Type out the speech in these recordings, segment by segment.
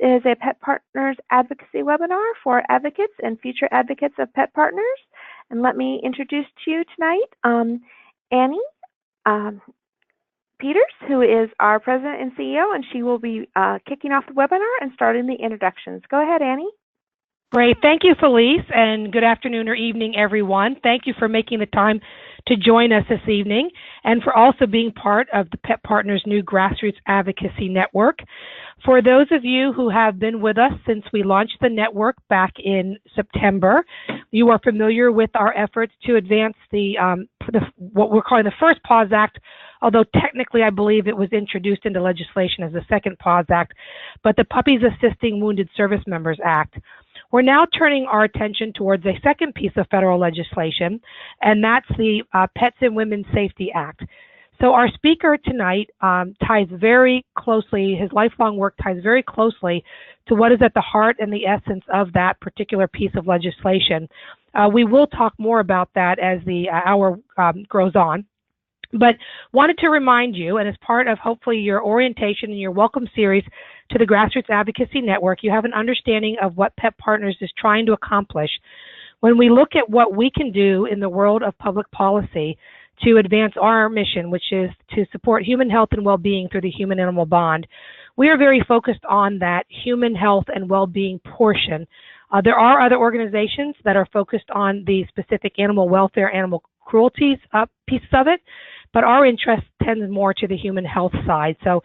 is a Pet Partners Advocacy webinar for advocates and future advocates of pet partners. And let me introduce to you tonight Annie Peters, who is our President and CEO, and she will be kicking off the webinar and starting the introductions. Go ahead, Annie. Great. Thank you, Felice, and good afternoon or evening, everyone. Thank you for making the time to join us this evening and for also being part of the Pet Partners' new Grassroots Advocacy Network. For those of you who have been with us since we launched the network back in September, you are familiar with our efforts to advance what we're calling the first PAWS Act, although technically I believe it was introduced into legislation as the second PAWS Act, but the Puppies Assisting Wounded Service Members Act. We're now turning our attention towards a second piece of federal legislation, and that's the Pets and Women's Safety Act. So our speaker tonight ties very closely, his lifelong work ties very closely to what is at the heart and the essence of that particular piece of legislation. We will talk more about that as the hour grows on. But wanted to remind you, and as part of hopefully your orientation and your welcome series to the Grassroots Advocacy Network, you have an understanding of what Pet Partners is trying to accomplish. When we look at what we can do in the world of public policy to advance our mission, which is to support human health and well-being through the human-animal bond, we are very focused on that human health and well-being portion. There are other organizations that are focused on the specific animal welfare, animal cruelty pieces of it, but our interest tends more to the human health side. So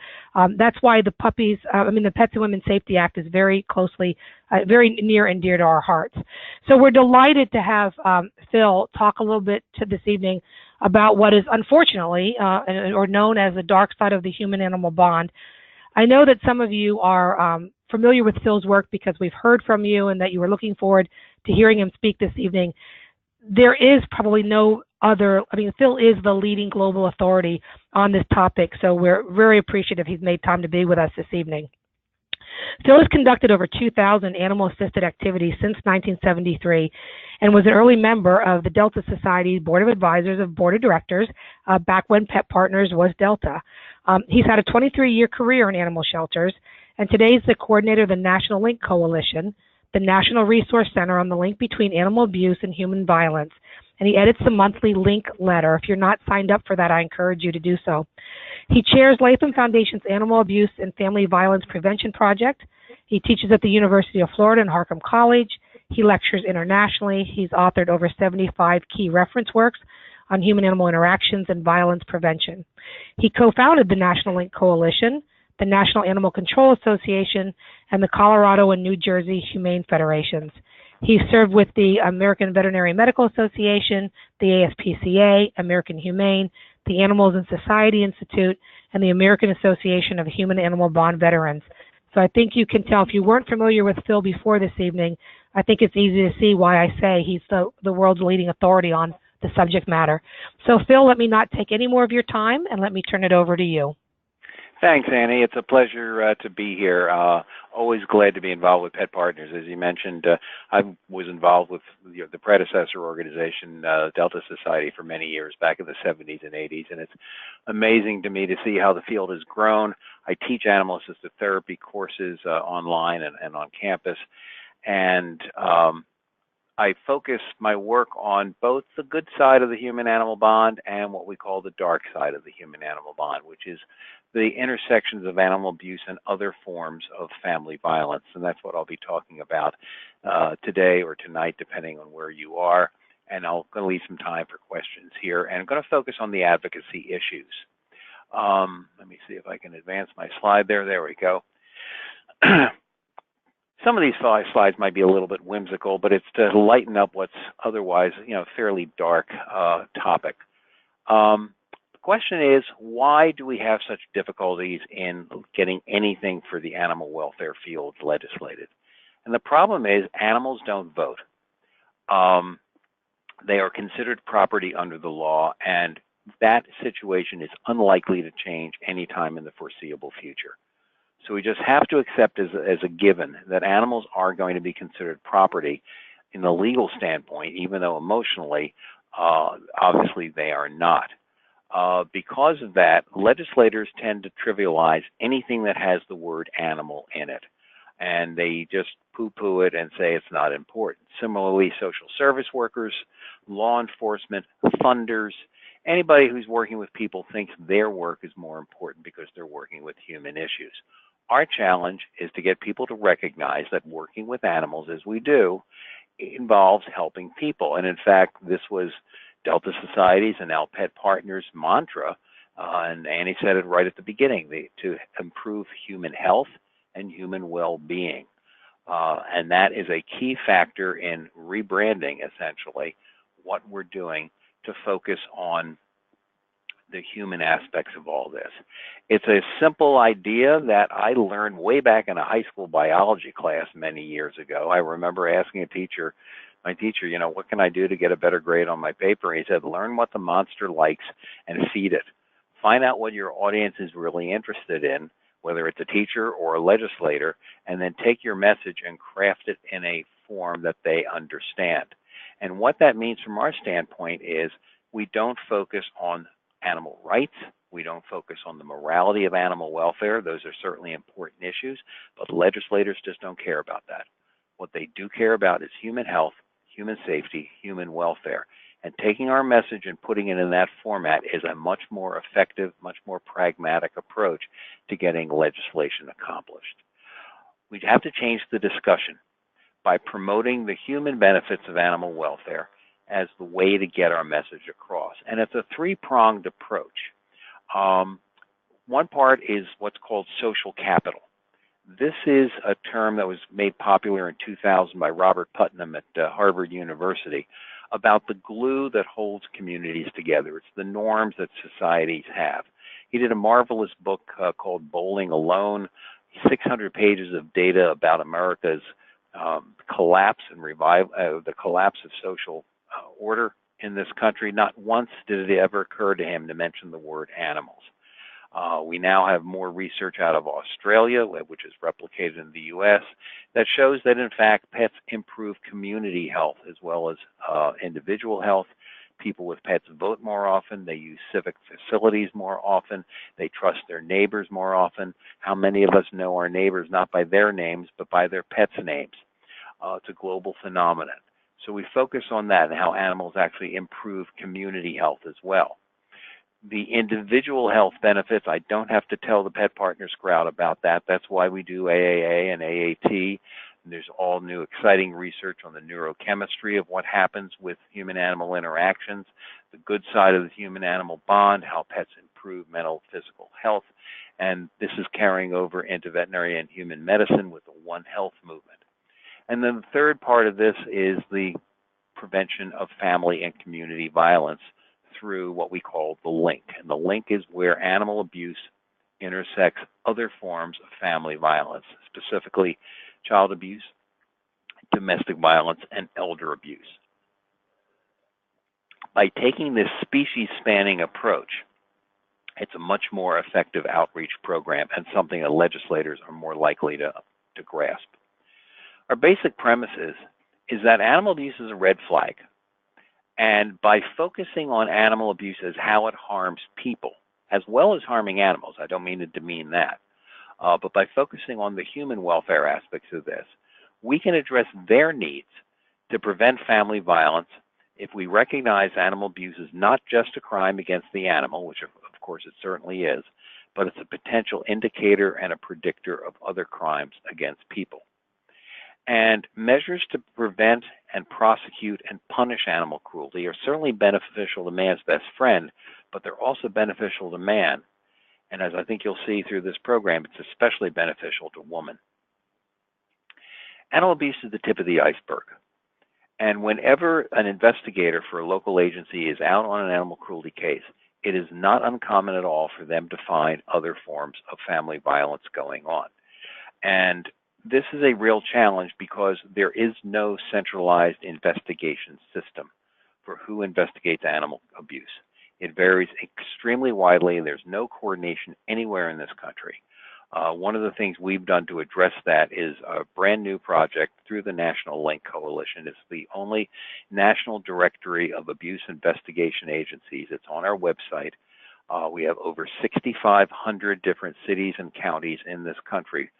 that's why the Pets and Women's Safety Act is very closely, very near and dear to our hearts. So we're delighted to have Phil talk a little bit this evening about what is unfortunately, or known as the dark side of the human-animal bond. I know that some of you are familiar with Phil's work because we've heard from you and that you were looking forward to hearing him speak this evening. There is probably no other, Phil is the leading global authority on this topic, so we're very appreciative he's made time to be with us this evening. Phil has conducted over 2,000 animal-assisted activities since 1973 and was an early member of the Delta Society's Board of Advisors of Board of Directors back when Pet Partners was Delta. He's had a 23-year career in animal shelters, and today is the coordinator of the National Link Coalition, the National Resource Center on the link between animal abuse and human violence. And he edits the monthly Link letter. If you're not signed up for that, I encourage you to do so. He chairs Latham Foundation's Animal Abuse and Family Violence Prevention Project. He teaches at the University of Florida and Harcum College. He lectures internationally. He's authored over 75 key reference works on human-animal interactions and violence prevention. He co-founded the National Link Coalition, the National Animal Control Association, and the Colorado and New Jersey Humane Federations. He served with the American Veterinary Medical Association, the ASPCA, American Humane, the Animals in Society Institute, and the American Association of Human-Animal Bond Veterans. So I think you can tell, if you weren't familiar with Phil before this evening, I think it's easy to see why I say he's the world's leading authority on the subject matter. So Phil, let me not take any more of your time, and let me turn it over to you. Thanks, Annie. It's a pleasure to be here. Always glad to be involved with Pet Partners. As you mentioned, I was involved with the predecessor organization, Delta Society, for many years, back in the 70s and 80s, and it's amazing to me to see how the field has grown. I teach animal-assisted therapy courses online and on campus, and I focus my work on both the good side of the human-animal bond and what we call the dark side of the human-animal bond, which is the intersections of animal abuse and other forms of family violence. And that's what I'll be talking about today or tonight, depending on where you are. And I'll leave some time for questions here. And I'm going to focus on the advocacy issues. Let me see if I can advance my slide there. There we go. Some of these slides might be a little bit whimsical, but it's to lighten up what's otherwise, fairly dark topic. The question is, why do we have such difficulties in getting anything for the animal welfare field legislated? And the problem is animals don't vote. They are considered property under the law, and that situation is unlikely to change anytime in the foreseeable future. So we just have to accept as a given that animals are going to be considered property in the legal standpoint, even though emotionally, obviously they are not. Because of that, legislators tend to trivialize anything that has the word animal in it. and they just poo-poo it and say it's not important. Similarly, social service workers, law enforcement, funders, anybody who's working with people thinks their work is more important because they're working with human issues. Our challenge is to get people to recognize that working with animals, as we do, involves helping people. And in fact, this was Delta Society's and now Pet Partners' mantra, and Annie said it right at the beginning, to improve human health and human well-being. And that is a key factor in rebranding, essentially, what we're doing to focus on the human aspects of all this. It's a simple idea that I learned way back in a high school biology class many years ago. I remember asking my teacher, what can I do to get a better grade on my paper? And he said, learn what the monster likes and feed it. Find out what your audience is really interested in, whether it's a teacher or a legislator, and then take your message and craft it in a form that they understand. And what that means from our standpoint is we don't focus on animal rights. We don't focus on the morality of animal welfare. Those are certainly important issues, but legislators just don't care about that. What they do care about is human health, human safety, human welfare. And taking our message and putting it in that format is a much more effective, much more pragmatic approach to getting legislation accomplished. We'd have to change the discussion by promoting the human benefits of animal welfare as the way to get our message across. And it's a three-pronged approach. One part is what's called social capital. This is a term that was made popular in 2000 by Robert Putnam at Harvard University about the glue that holds communities together. It's the norms that societies have. He did a marvelous book called Bowling Alone, 600 pages of data about America's collapse and the collapse of social order in this country. Not once did it ever occur to him to mention the word animals. We now have more research out of Australia, which is replicated in the U.S., that shows that, in fact, pets improve community health as well as individual health. People with pets vote more often. They use civic facilities more often. They trust their neighbors more often. How many of us know our neighbors not by their names, but by their pets' names? It's a global phenomenon. So we focus on that and how animals actually improve community health as well. The individual health benefits, I don't have to tell the Pet Partners crowd about that. That's why we do AAA and AAT. And there's all new exciting research on the neurochemistry of what happens with human-animal interactions, the good side of the human-animal bond, how pets improve mental, physical health. And this is carrying over into veterinary and human medicine with the One Health movement. And then the third part of this is the prevention of family and community violence through what we call the link. And the link is where animal abuse intersects other forms of family violence, specifically child abuse, domestic violence, and elder abuse. By taking this species-spanning approach, it's a much more effective outreach program and something that legislators are more likely to grasp. Our basic premise is that animal abuse is a red flag. And by focusing on animal abuse as how it harms people, as well as harming animals, I don't mean to demean that, but by focusing on the human welfare aspects of this, we can address their needs to prevent family violence if we recognize animal abuse is not just a crime against the animal, which of course it certainly is, but it's a potential indicator and a predictor of other crimes against people. And measures to prevent and prosecute and punish animal cruelty are certainly beneficial to man's best friend, but they're also beneficial to man. And as I think you'll see through this program, it's especially beneficial to woman. Animal abuse is the tip of the iceberg. And whenever an investigator for a local agency is out on an animal cruelty case, it is not uncommon at all for them to find other forms of family violence going on. And this is a real challenge because there is no centralized investigation system for who investigates animal abuse. It varies extremely widely. There's no coordination anywhere in this country. One of the things we've done to address that is a brand new project through the National Link Coalition. It's the only national directory of abuse investigation agencies. It's on our website. We have over 6,500 different cities and counties in this country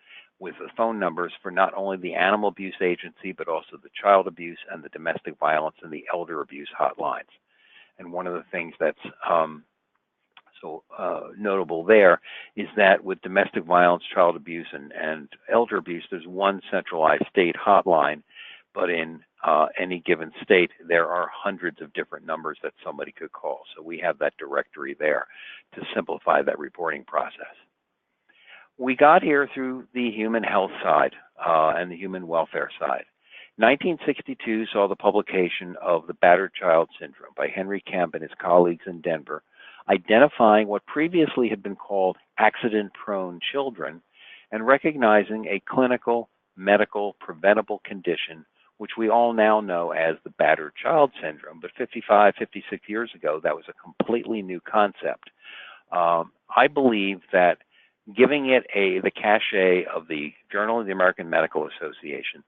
with the phone numbers for not only the animal abuse agency, but also the child abuse and the domestic violence and the elder abuse hotlines. And one of the things that's notable there is that with domestic violence, child abuse, and elder abuse, there's one centralized state hotline, but in any given state, there are hundreds of different numbers that somebody could call. So we have that directory there to simplify that reporting process. We got here through the human health side and the human welfare side. 1962 saw the publication of the Battered Child Syndrome by Henry Kemp and his colleagues in Denver, identifying what previously had been called accident-prone children and recognizing a clinical, medical, preventable condition, which we all now know as the Battered Child Syndrome. But 55, 56 years ago, that was a completely new concept. I believe that giving it the cachet of the Journal of the American Medical Association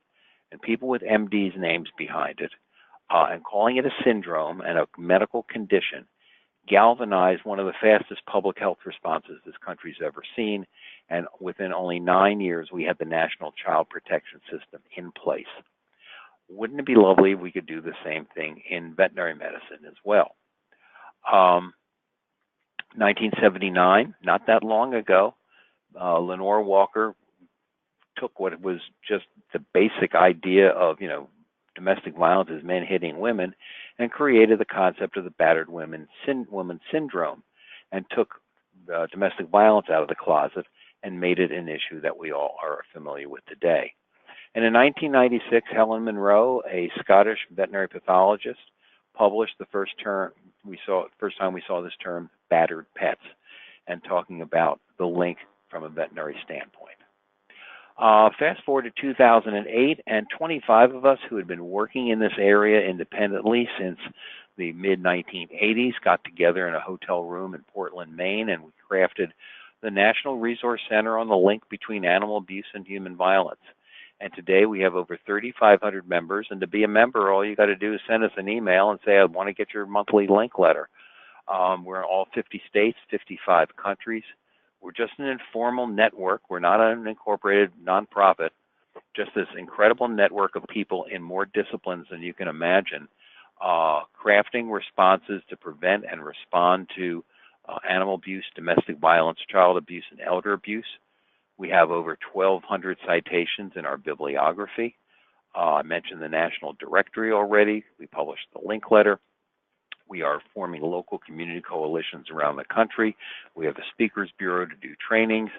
and people with MD's names behind it, and calling it a syndrome and a medical condition, galvanized one of the fastest public health responses this country's ever seen, and within only 9 years, we had the National Child Protection System in place. Wouldn't it be lovely if we could do the same thing in veterinary medicine as well? 1979, not that long ago, Lenore Walker took what was just the basic idea of, domestic violence as men hitting women, and created the concept of the battered woman syndrome, and took domestic violence out of the closet and made it an issue that we all are familiar with today. And in 1996, Helen Monroe, a Scottish veterinary pathologist, published the first time we saw this term, battered pets, and talking about the link from a veterinary standpoint. Fast forward to 2008, and 25 of us who had been working in this area independently since the mid-1980s got together in a hotel room in Portland, Maine, and we crafted the National Resource Center on the link between animal abuse and human violence. And today we have over 3,500 members, and to be a member, all you got to do is send us an email and say, I want to get your monthly link letter. We're in all 50 states, 55 countries. We're just an informal network. We're not an incorporated nonprofit, just this incredible network of people in more disciplines than you can imagine, crafting responses to prevent and respond to animal abuse, domestic violence, child abuse, and elder abuse. We have over 1,200 citations in our bibliography. I mentioned the National Directory already. We published the link letter. We are forming local community coalitions around the country. We have a speakers bureau to do trainings.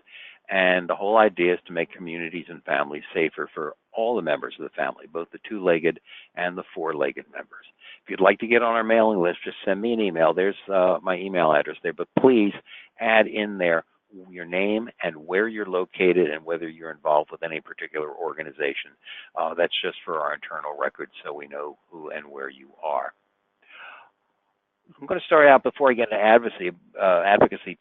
And the whole idea is to make communities and families safer for all the members of the family, both the two-legged and the four-legged members. If you'd like to get on our mailing list, just send me an email. There's my email address there. But please add in there your name and where you're located and whether you're involved with any particular organization. That's just for our internal records so we know who and where you are. I'm going to start out, before I get into advocacy,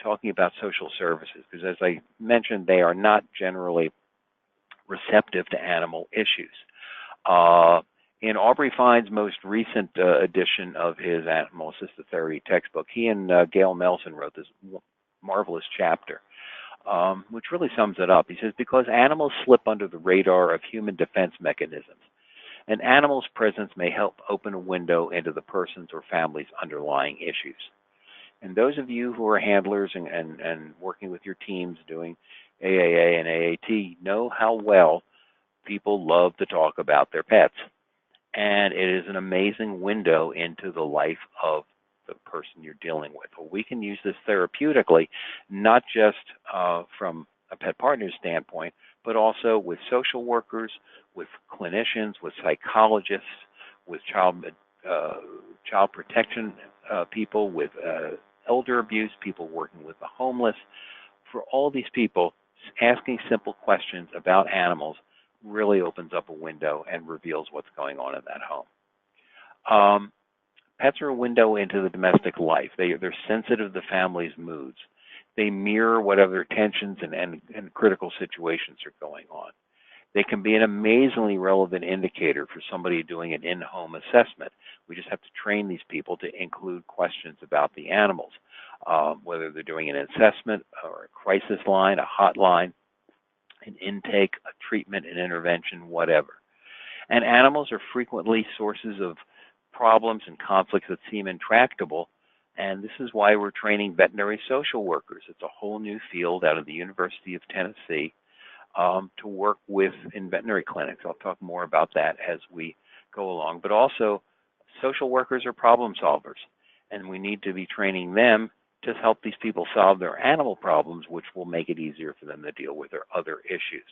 talking about social services, because as I mentioned, they are not generally receptive to animal issues. In Aubrey Fine's most recent edition of his Animal Assisted Therapy textbook, he and Gail Melson wrote this marvelous chapter, which really sums it up. He says, because animals slip under the radar of human defense mechanisms, an animal's presence may help open a window into the person's or family's underlying issues. And those of you who are handlers and working with your teams doing AAA and AAT know how well people love to talk about their pets. And it is an amazing window into the life of the person you're dealing with. Well, we can use this therapeutically, not just from a pet partner's standpoint, but also with social workers, with clinicians, with psychologists, with child protection people, with elder abuse, people working with the homeless. For all these people, asking simple questions about animals really opens up a window and reveals what's going on in that home. Pets are a window into the domestic life. They're sensitive to the family's moods. They mirror whatever tensions and critical situations are going on. They can be an amazingly relevant indicator for somebody doing an in-home assessment. We just have to train these people to include questions about the animals, whether they're doing an assessment or a crisis line, a hotline. an intake, a treatment, an intervention, whatever. And animals are frequently sources of problems and conflicts that seem intractable. And this is why we're training veterinary social workers. It's a whole new field out of the University of Tennessee to work with in veterinary clinics. I'll talk more about that as we go along. But also, social workers are problem solvers, and we need to be training them to help these people solve their animal problems, which will make it easier for them to deal with their other issues.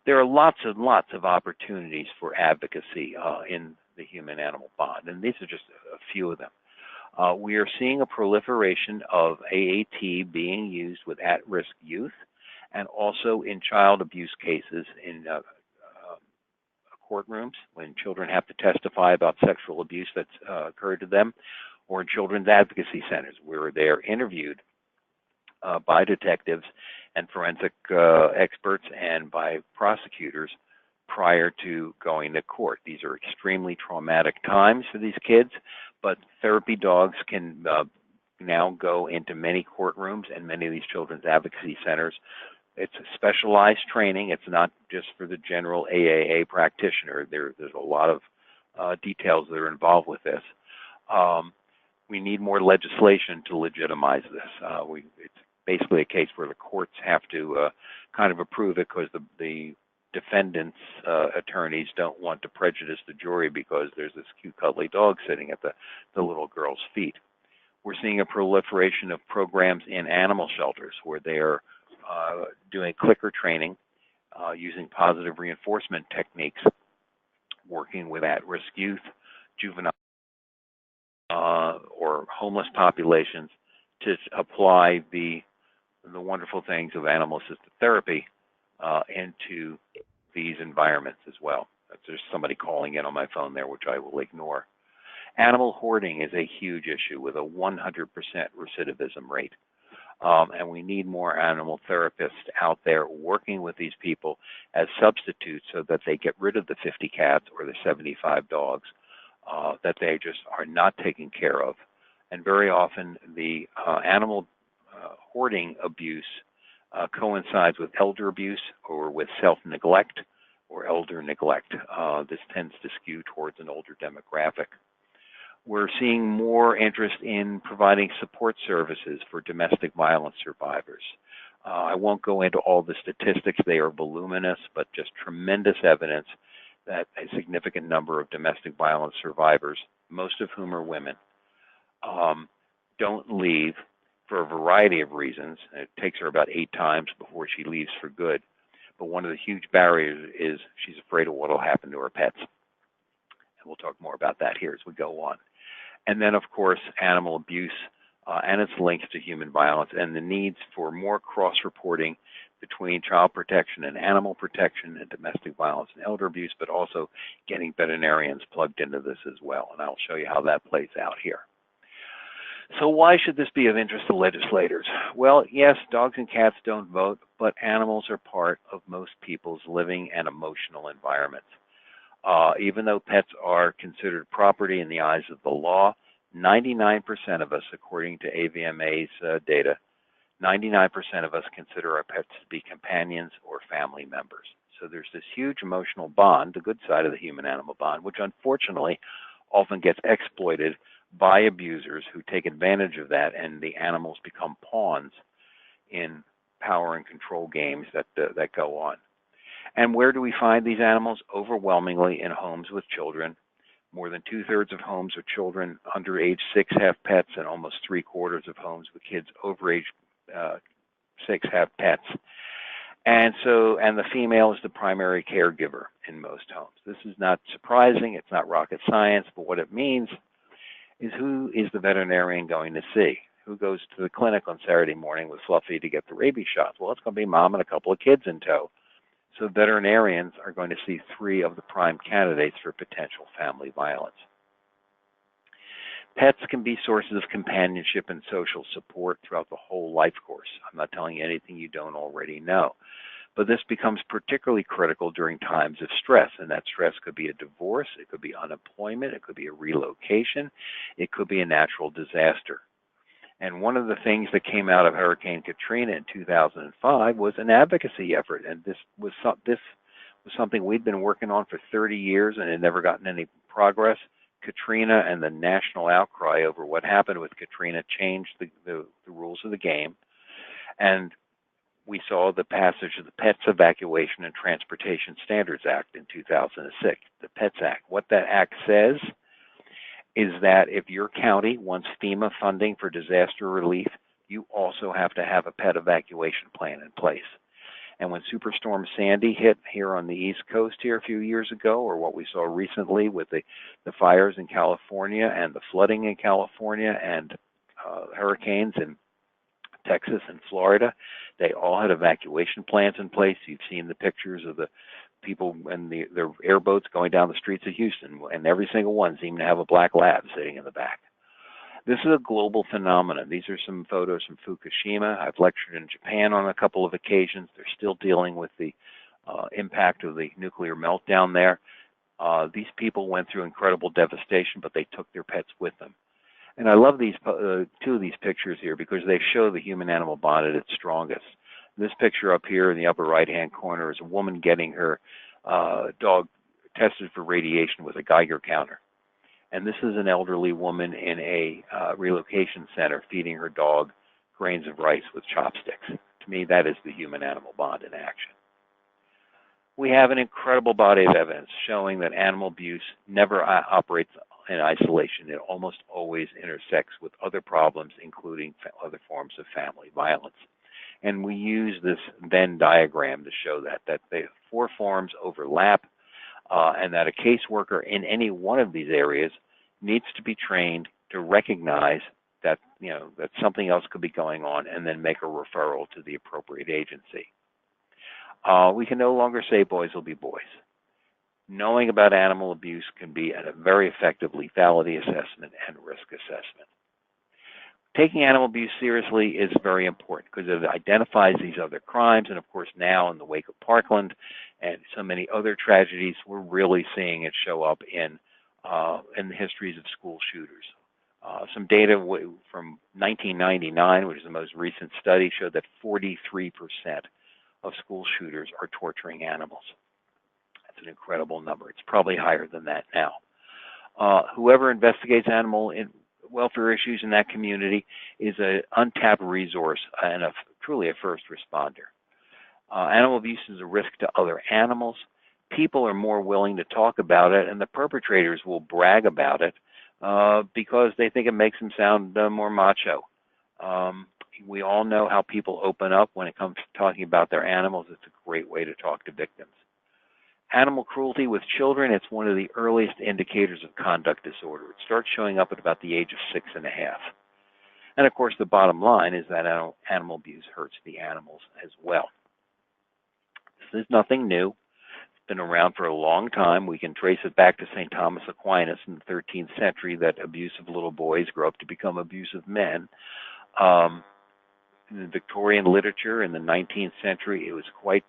There are lots and lots of opportunities for advocacy in the human-animal bond, and these are just a few of them. We are seeing a proliferation of AAT being used with at-risk youth and also in child abuse cases in courtrooms when children have to testify about sexual abuse that's occurred to them, or in children's advocacy centers where they're interviewed by detectives and forensic experts and by prosecutors prior to going to court. These are extremely traumatic times for these kids, but therapy dogs can now go into many courtrooms and many of these children's advocacy centers. It's a specialized training. It's not just for the general AAA practitioner. There's a lot of details that are involved with this. We need more legislation to legitimize this. It's basically a case where the courts have to kind of approve it because the defendants' attorneys don't want to prejudice the jury because there's this cute, cuddly dog sitting at the little girl's feet. We're seeing a proliferation of programs in animal shelters where they're doing clicker training, using positive reinforcement techniques, working with at-risk youth, juvenile, or homeless populations to apply the wonderful things of animal-assisted therapy into these environments as well. There's somebody calling in on my phone there, which I will ignore. Animal hoarding is a huge issue with a 100% recidivism rate. And we need more animal therapists out there working with these people as substitutes so that they get rid of the 50 cats or the 75 dogs that they just are not taking care of. And very often the animal hoarding abuse coincides with elder abuse or with self-neglect or elder neglect. This tends to skew towards an older demographic. We're seeing more interest in providing support services for domestic violence survivors. I won't go into all the statistics. They are voluminous, but just tremendous evidence that a significant number of domestic violence survivors, most of whom are women, don't leave for a variety of reasons. It takes her about 8 times before she leaves for good. But one of the huge barriers is she's afraid of what will happen to her pets. And we'll talk more about that here as we go on. And then, of course, animal abuse and its links to human violence and the needs for more cross-reporting between child protection and animal protection and domestic violence and elder abuse, but also getting veterinarians plugged into this as well. And I'll show you how that plays out here. So why should this be of interest to legislators? Well, yes, dogs and cats don't vote, but animals are part of most people's living and emotional environments. Even though pets are considered property in the eyes of the law, 99% of us, according to AVMA's data, 99% of us consider our pets to be companions or family members. So there's this huge emotional bond, the good side of the human-animal bond, which unfortunately often gets exploited by abusers who take advantage of that, and the animals become pawns in power and control games that go on. And where do we find these animals? Overwhelmingly in homes with children. More than 2/3 of homes with children under age 6 have pets, and almost 3/4 of homes with kids over age 6 have pets. And the female is the primary caregiver in most homes. This is not surprising. It's not rocket science, but what it means is who is the veterinarian going to see? Who goes to the clinic on Saturday morning with Fluffy to get the rabies shots? Well, it's going to be mom and a couple of kids in tow. So veterinarians are going to see 3 of the prime candidates for potential family violence. Pets can be sources of companionship and social support throughout the whole life course. I'm not telling you anything you don't already know. But this becomes particularly critical during times of stress, and that stress could be a divorce, it could be unemployment, it could be a relocation, it could be a natural disaster. And one of the things that came out of Hurricane Katrina in 2005 was an advocacy effort, and this was something we'd been working on for 30 years and had never gotten any progress. Katrina and the national outcry over what happened with Katrina changed the rules of the game, and we saw the passage of the Pets Evacuation and Transportation Standards Act in 2006, the PETS Act. What that act says is that if your county wants FEMA funding for disaster relief, you also have to have a pet evacuation plan in place. And when Superstorm Sandy hit here on the East Coast here a few years ago, or what we saw recently with the fires in California and the flooding in California and hurricanes in Texas and Florida, they all had evacuation plans in place. You've seen the pictures of the people and their airboats going down the streets of Houston, and every single one seemed to have a black lab sitting in the back. This is a global phenomenon. These are some photos from Fukushima. I've lectured in Japan on a couple of occasions. They're still dealing with the impact of the nuclear meltdown there. These people went through incredible devastation, but they took their pets with them. And I love these two of these pictures here because they show the human-animal bond at its strongest. This picture up here in the upper right-hand corner is a woman getting her dog tested for radiation with a Geiger counter. And this is an elderly woman in a relocation center feeding her dog grains of rice with chopsticks. To me, that is the human-animal bond in action. We have an incredible body of evidence showing that animal abuse never operates in isolation. It almost always intersects with other problems, including other forms of family violence. And we use this Venn diagram to show that the four forms overlap, and that a caseworker in any one of these areas needs to be trained to recognize that that something else could be going on, and then make a referral to the appropriate agency. We can no longer say boys will be boys. Knowing about animal abuse can be a very effective lethality assessment and risk assessment. Taking animal abuse seriously is very important because it identifies these other crimes, and of course now in the wake of Parkland and so many other tragedies, we're really seeing it show up in the histories of school shooters. Some data from 1999, which is the most recent study, showed that 43% of school shooters are torturing animals. That's an incredible number. It's probably higher than that now. Whoever investigates animal welfare issues in that community is an untapped resource and truly a first responder. Animal abuse is a risk to other animals. People are more willing to talk about it, and the perpetrators will brag about it because they think it makes them sound more macho. We all know how people open up when it comes to talking about their animals. It's a great way to talk to victims. Animal cruelty with children, it's one of the earliest indicators of conduct disorder. It starts showing up at about the age of 6.5. And of course, the bottom line is that animal abuse hurts the animals as well. This is nothing new. It's been around for a long time. We can trace it back to St. Thomas Aquinas in the 13th century, that abusive little boys grow up to become abusive men. In the Victorian literature in the 19th century, it was quite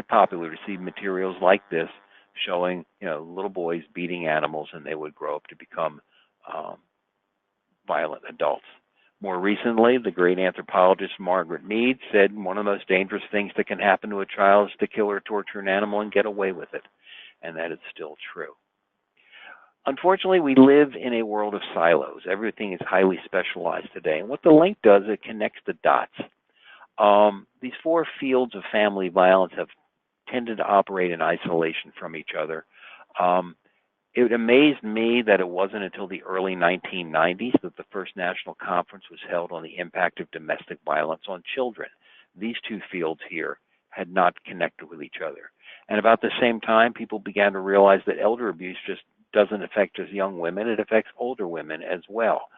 popular to see materials like this showing, little boys beating animals, and they would grow up to become violent adults. More recently, the great anthropologist Margaret Mead said one of the most dangerous things that can happen to a child is to kill or torture an animal and get away with it, and that is still true. Unfortunately, we live in a world of silos. Everything is highly specialized today, and what the link does, it connects the dots. These four fields of family violence have tended to operate in isolation from each other. It amazed me that it wasn't until the early 1990s that the first national conference was held on the impact of domestic violence on children. These two fields here had not connected with each other. And about the same time, people began to realize that elder abuse just doesn't affect just young women, it affects older women as well.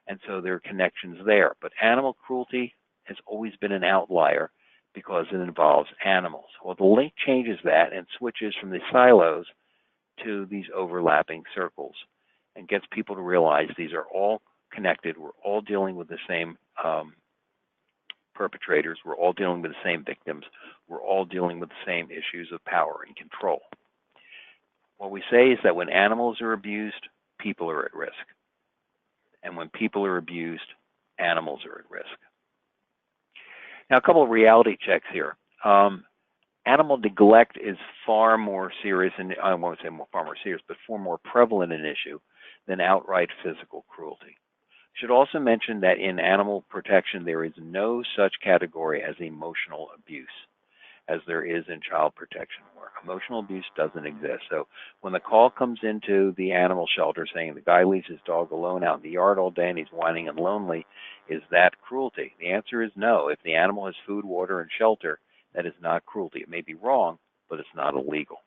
And so there are connections there. But animal cruelty has always been an outlier because it involves animals. Well, the link changes that and switches from the silos to these overlapping circles and gets people to realize these are all connected. We're all dealing with the same perpetrators. We're all dealing with the same victims. We're all dealing with the same issues of power and control. What we say is that when animals are abused, people are at risk. And when people are abused, animals are at risk. Now, a couple of reality checks here. Animal neglect is far more serious, and I won't say far more serious, but far more prevalent an issue than outright physical cruelty. I should also mention that in animal protection, there is no such category as emotional abuse as there is in child protection work. Emotional abuse doesn't exist. So when the call comes into the animal shelter saying the guy leaves his dog alone out in the yard all day and he's whining and lonely, is that cruelty? The answer is no. If the animal has food, water, and shelter, that is not cruelty. It may be wrong, but it's not illegal.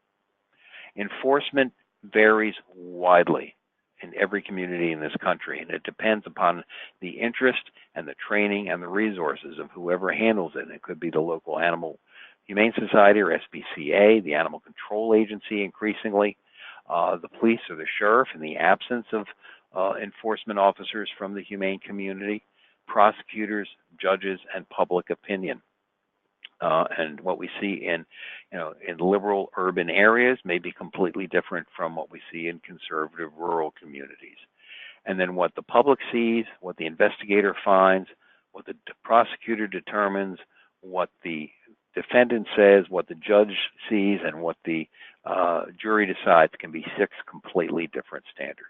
Enforcement varies widely in every community in this country, and it depends upon the interest and the training and the resources of whoever handles it. It could be the local Animal Humane Society or SPCA, the Animal Control Agency increasingly, the police or the sheriff in the absence of enforcement officers from the humane community, prosecutors, judges, and public opinion. And what we see in liberal urban areas may be completely different from what we see in conservative rural communities. And then what the public sees, what the investigator finds, what the prosecutor determines, what the defendant says, what the judge sees, and what the jury decides can be 6 completely different standards.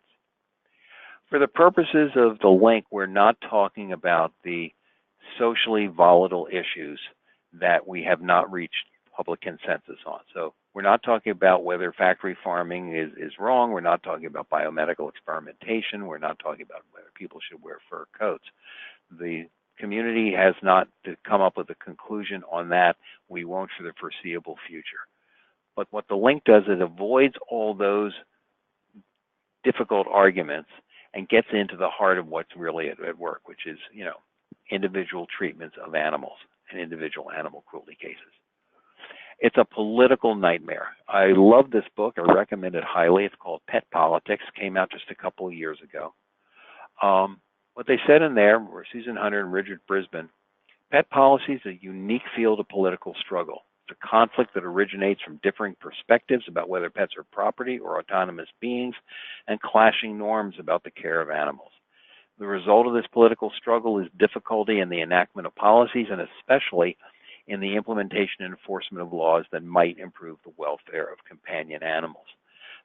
For the purposes of the link, we're not talking about the socially volatile issues that we have not reached public consensus on. So we're not talking about whether factory farming is wrong. We're not talking about biomedical experimentation. We're not talking about whether people should wear fur coats. The community has not come up with a conclusion on that. We won't for the foreseeable future. But what the link does, it avoids all those difficult arguments and gets into the heart of what's really at work, which is, individual treatments of animals and individual animal cruelty cases. It's a political nightmare. I love this book. I recommend it highly. It's called Pet Politics. Came out just a couple of years ago. What they said in there were Susan Hunter and Richard Brisbane. Pet policy is a unique field of political struggle. It's a conflict that originates from differing perspectives about whether pets are property or autonomous beings and clashing norms about the care of animals. The result of this political struggle is difficulty in the enactment of policies and especially in the implementation and enforcement of laws that might improve the welfare of companion animals.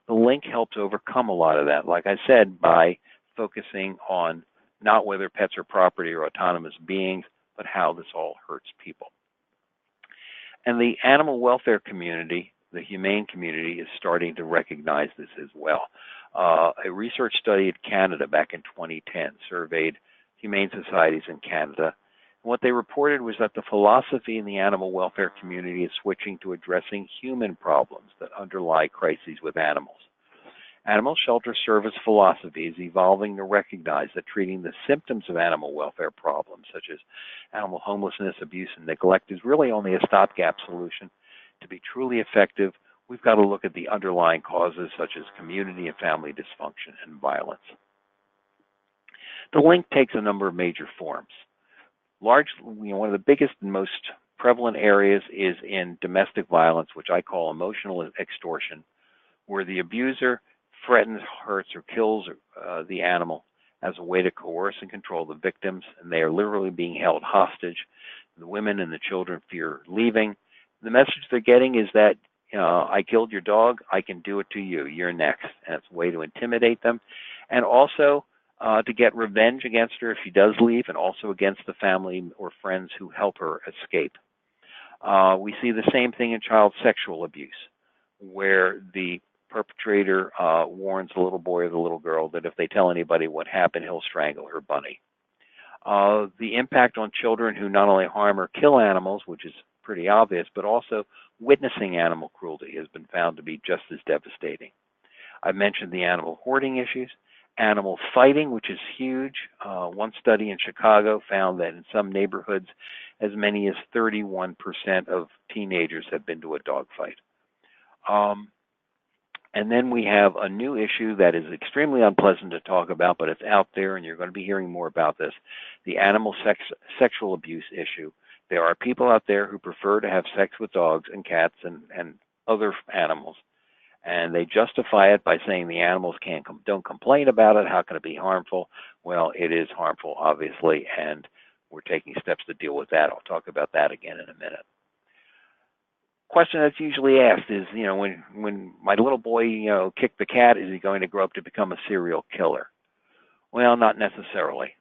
The link helps overcome a lot of that, like I said, by focusing on not whether pets are property or autonomous beings, but how this all hurts people. And the animal welfare community, the humane community, is starting to recognize this as well. A research study in Canada back in 2010 surveyed humane societies in Canada. And what they reported was that the philosophy in the animal welfare community is switching to addressing human problems that underlie crises with animals. Animal shelter service philosophy is evolving to recognize that treating the symptoms of animal welfare problems, such as animal homelessness, abuse, and neglect, is really only a stopgap solution. To be truly effective, we've got to look at the underlying causes, such as community and family dysfunction and violence. The link takes a number of major forms. One of the biggest and most prevalent areas is in domestic violence, which I call emotional extortion, where the abuser threatens, hurts, or kills the animal as a way to coerce and control the victims, and they are literally being held hostage. The women and the children fear leaving. The message they're getting is that, I killed your dog, I can do it to you, you're next. And it's a way to intimidate them, and also to get revenge against her if she does leave, and also against the family or friends who help her escape. We see the same thing in child sexual abuse, where the perpetrator warns the little boy or the little girl that if they tell anybody what happened, he'll strangle her bunny. The impact on children who not only harm or kill animals, which is pretty obvious, but also witnessing animal cruelty has been found to be just as devastating. I mentioned the animal hoarding issues, animal fighting, which is huge. One study in Chicago found that in some neighborhoods, as many as 31% of teenagers have been to a dog fight. And then we have a new issue that is extremely unpleasant to talk about, but it's out there, and you're going to be hearing more about this, the animal sexual abuse issue. There are people out there who prefer to have sex with dogs and cats and other animals, and they justify it by saying the animals don't complain about it, how can it be harmful? Well, it is harmful, obviously, and we're taking steps to deal with that. I'll talk about that again in a minute. Question that's usually asked is, when my little boy, kicked the cat, is he going to grow up to become a serial killer? Well, not necessarily,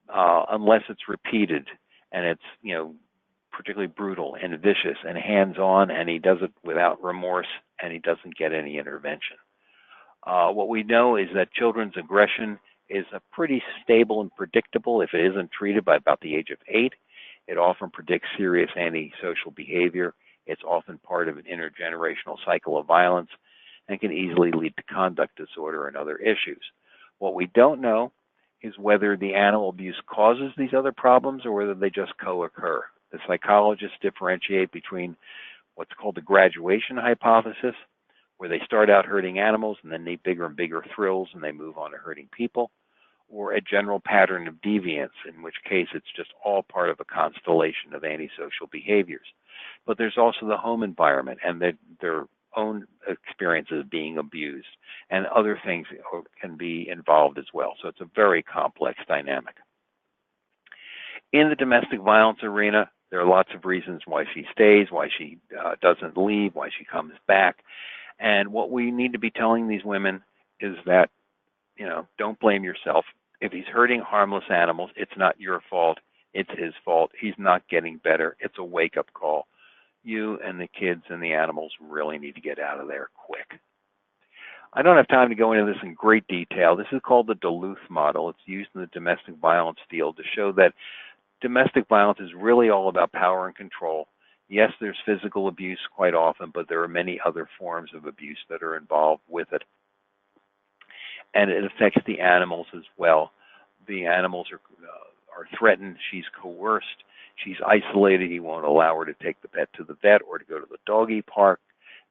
unless it's repeated and it's, particularly brutal and vicious and hands-on, and he does it without remorse and he doesn't get any intervention. What we know is that children's aggression is a pretty stable and predictable if it isn't treated by about the age of 8. It often predicts serious antisocial behavior. It's often part of an intergenerational cycle of violence and can easily lead to conduct disorder and other issues. What we don't know is whether the animal abuse causes these other problems or whether they just co-occur. The psychologists differentiate between what's called the graduation hypothesis, where they start out hurting animals and then need bigger and bigger thrills and they move on to hurting people, or a general pattern of deviance, in which case it's just all part of a constellation of antisocial behaviors. But there's also the home environment and their own experiences of being abused, and other things can be involved as well. So it's a very complex dynamic. In the domestic violence arena, there are lots of reasons why she stays, why she doesn't leave, why she comes back. And what we need to be telling these women is that, don't blame yourself. If he's hurting harmless animals, it's not your fault. It's his fault. He's not getting better. It's a wake-up call. You and the kids and the animals really need to get out of there quick. I don't have time to go into this in great detail. This is called the Duluth model. It's used in the domestic violence field to show that domestic violence is really all about power and control. Yes, there's physical abuse quite often, but there are many other forms of abuse that are involved with it. And it affects the animals as well. The animals are threatened. She's coerced. She's isolated. He won't allow her to take the pet to the vet or to go to the doggy park.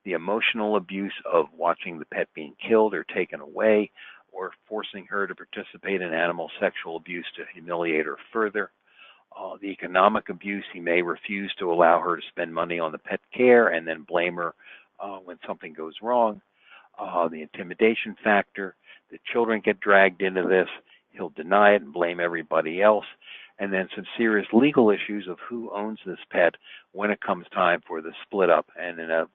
The emotional abuse of watching the pet being killed or taken away, or forcing her to participate in animal sexual abuse to humiliate her further. The economic abuse, he may refuse to allow her to spend money on the pet care and then blame her when something goes wrong. The intimidation factor, the children get dragged into this. He'll deny it and blame everybody else. And then some serious legal issues of who owns this pet when it comes time for the split up. And in a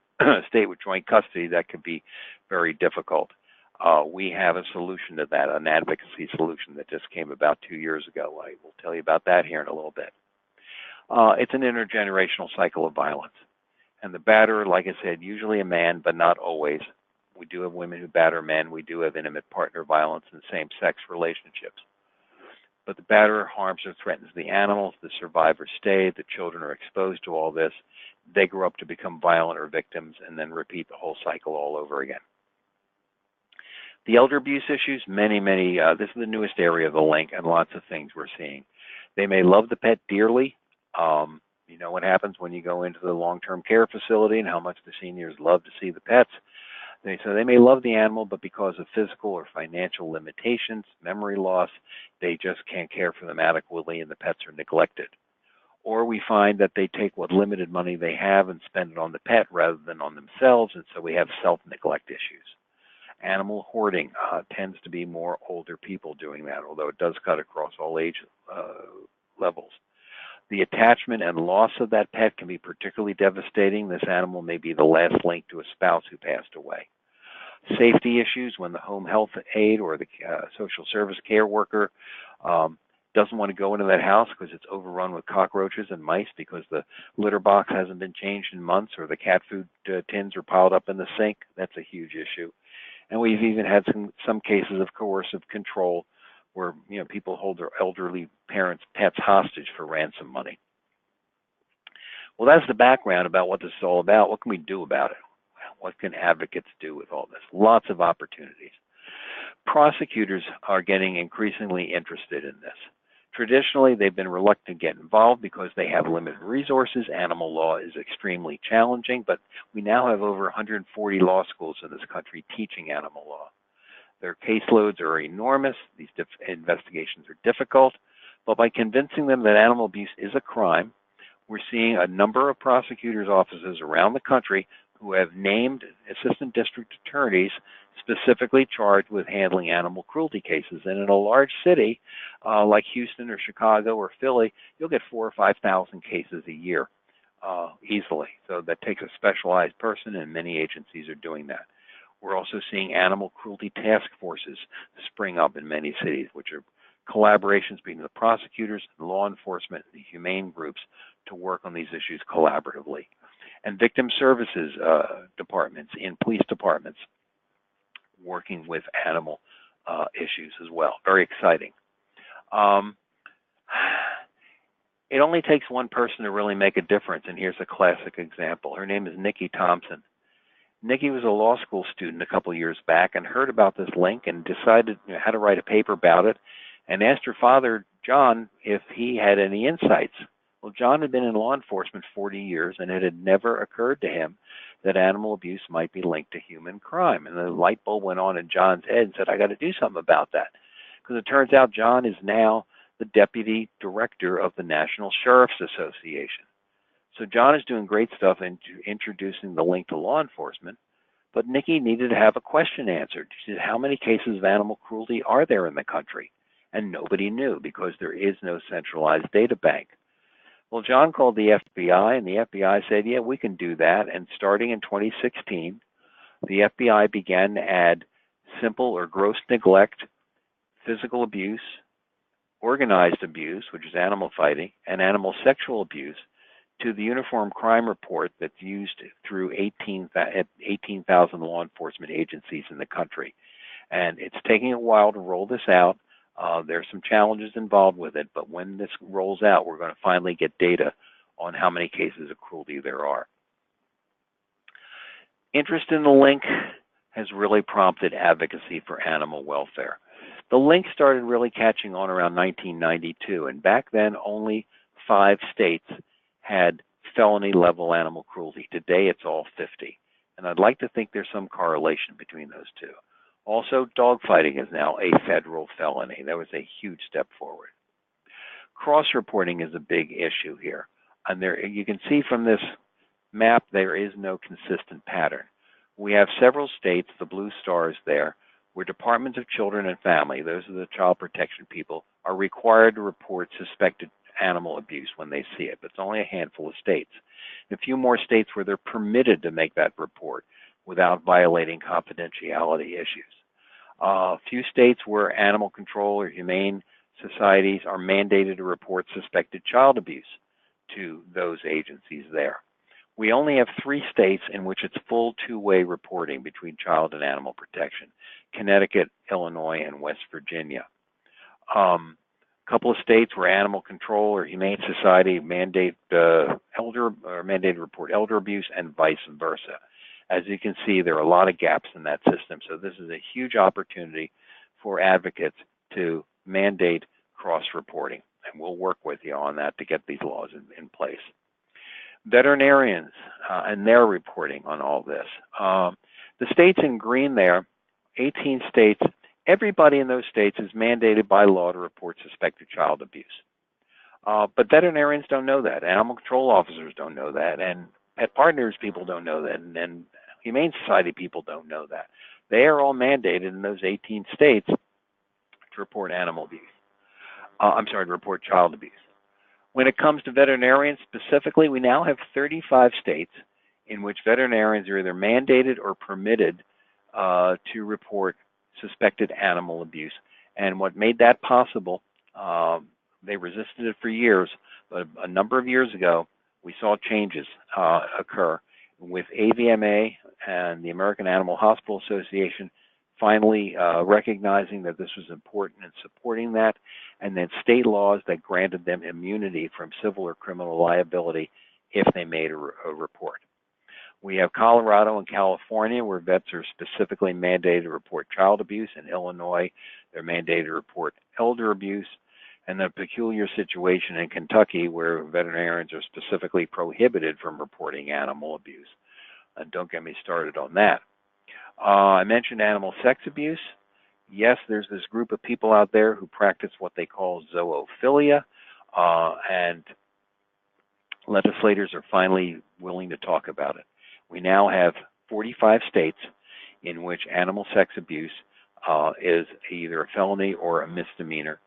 state with joint custody, that can be very difficult. We have a solution to that, an advocacy solution that just came about 2 years ago. I will tell you about that here in a little bit. It's an intergenerational cycle of violence. And the batterer, like I said, usually a man, but not always. We do have women who batter men. We do have intimate partner violence and same-sex relationships. But the batterer harms or threatens the animals. The survivors stay. The children are exposed to all this. They grow up to become violent or victims and then repeat the whole cycle all over again. The elder abuse issues, many, this is the newest area of the link, and lots of things we're seeing. They may love the pet dearly. You know what happens when you go into the long-term care facility and how much the seniors love to see the pets. So they may love the animal, but because of physical or financial limitations, memory loss, they just can't care for them adequately and the pets are neglected. Or we find that they take what limited money they have and spend it on the pet rather than on themselves, and so we have self-neglect issues. Animal hoarding tends to be more older people doing that, although it does cut across all age levels. The attachment and loss of that pet can be particularly devastating. This animal may be the last link to a spouse who passed away. Safety issues when the home health aide or the social service care worker doesn't want to go into that house because it's overrun with cockroaches and mice because the litter box hasn't been changed in months or the cat food tins are piled up in the sink. That's a huge issue. And we've even had some cases of coercive control where people hold their elderly parents' pets hostage for ransom money. Well, that's the background about what this is all about. What can we do about it? What can advocates do with all this? Lots of opportunities. Prosecutors are getting increasingly interested in this. Traditionally, they've been reluctant to get involved because they have limited resources. Animal law is extremely challenging, but we now have over 140 law schools in this country teaching animal law. Their caseloads are enormous. These investigations are difficult. But by convincing them that animal abuse is a crime, we're seeing a number of prosecutors' offices around the country who have named assistant district attorneys specifically charged with handling animal cruelty cases. And in a large city like Houston or Chicago or Philly, you'll get 4,000 or 5,000 cases a year easily. So that takes a specialized person, and many agencies are doing that. We're also seeing animal cruelty task forces spring up in many cities, which are collaborations between the prosecutors, law enforcement, and the humane groups to work on these issues collaboratively. And victim services departments in police departments working with animal issues as well. Very exciting. It only takes one person to really make a difference, and here's a classic example. Her name is Nikki Thompson. Nikki was a law school student a couple of years back and heard about this link and decided how to write a paper about it, and asked her father, John, if he had any insights. Well, John had been in law enforcement 40 years, and it had never occurred to him that animal abuse might be linked to human crime. And the light bulb went on in John's head and said, I got to do something about that. Because it turns out John is now the deputy director of the National Sheriff's Association. So John is doing great stuff in introducing the link to law enforcement, but Nikki needed to have a question answered. She said, how many cases of animal cruelty are there in the country? And nobody knew because there is no centralized data bank. Well, John called the FBI, and the FBI said, yeah, we can do that. And starting in 2016, the FBI began to add simple or gross neglect, physical abuse, organized abuse, which is animal fighting, and animal sexual abuse to the Uniform Crime Report that's used through 18,000 law enforcement agencies in the country. And it's taking a while to roll this out. There's some challenges involved with it, but when this rolls out, we're going to finally get data on how many cases of cruelty there are. Interest in the link has really prompted advocacy for animal welfare. The link started really catching on around 1992, and back then only 5 states had felony-level animal cruelty. Today it's all 50, and I'd like to think there's some correlation between those two. Also, dogfighting is now a federal felony. That was a huge step forward. Cross-reporting is a big issue here. And there, you can see from this map, there is no consistent pattern. We have several states, the blue stars there, where departments of children and family, those are the child protection people, are required to report suspected animal abuse when they see it. But it's only a handful of states. A few more states where they're permitted to make that report without violating confidentiality issues. A few states where animal control or humane societies are mandated to report suspected child abuse to those agencies there. We only have 3 states in which it's full two-way reporting between child and animal protection: Connecticut, Illinois, and West Virginia. A couple of states where animal control or humane society mandate mandated to report elder abuse, and vice versa. As you can see, there are a lot of gaps in that system. So this is a huge opportunity for advocates to mandate cross-reporting. And we'll work with you on that to get these laws in place. Veterinarians and their reporting on all this. The states in green there, 18 states, everybody in those states is mandated by law to report suspected child abuse. But veterinarians don't know that. Animal control officers don't know that. And pet partners people don't know that. And Humane Society people don't know that. They are all mandated in those 18 states to report animal abuse. To report child abuse. When it comes to veterinarians specifically, we now have 35 states in which veterinarians are either mandated or permitted to report suspected animal abuse. And what made that possible, they resisted it for years, but a number of years ago, we saw changes occur with AVMA and the American Animal Hospital Association finally recognizing that this was important and supporting that, and then state laws that granted them immunity from civil or criminal liability if they made a report. We have Colorado and California where vets are specifically mandated to report child abuse. In Illinois, they're mandated to report elder abuse. And the peculiar situation in Kentucky where veterinarians are specifically prohibited from reporting animal abuse. And don't get me started on that. I mentioned animal sex abuse. Yes, there's this group of people out there who practice what they call zoophilia, and legislators are finally willing to talk about it. We now have 45 states in which animal sex abuse is either a felony or a misdemeanor.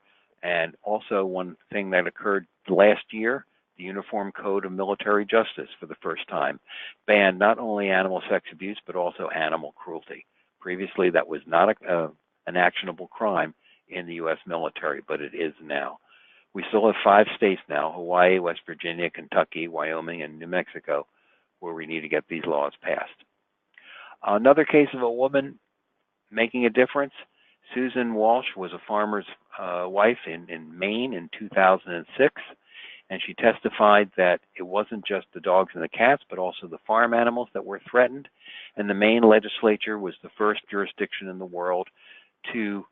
And also one thing that occurred last year, the Uniform Code of Military Justice for the first time banned not only animal sex abuse but also animal cruelty. Previously that was not an actionable crime in the U.S. military, but it is now. We still have 5 states now, Hawaii, West Virginia, Kentucky, Wyoming, and New Mexico, where we need to get these laws passed. Another case of a woman making a difference, Susan Walsh was a farmer's wife in Maine in 2006, and she testified that it wasn't just the dogs and the cats, but also the farm animals that were threatened, and the Maine legislature was the first jurisdiction in the world to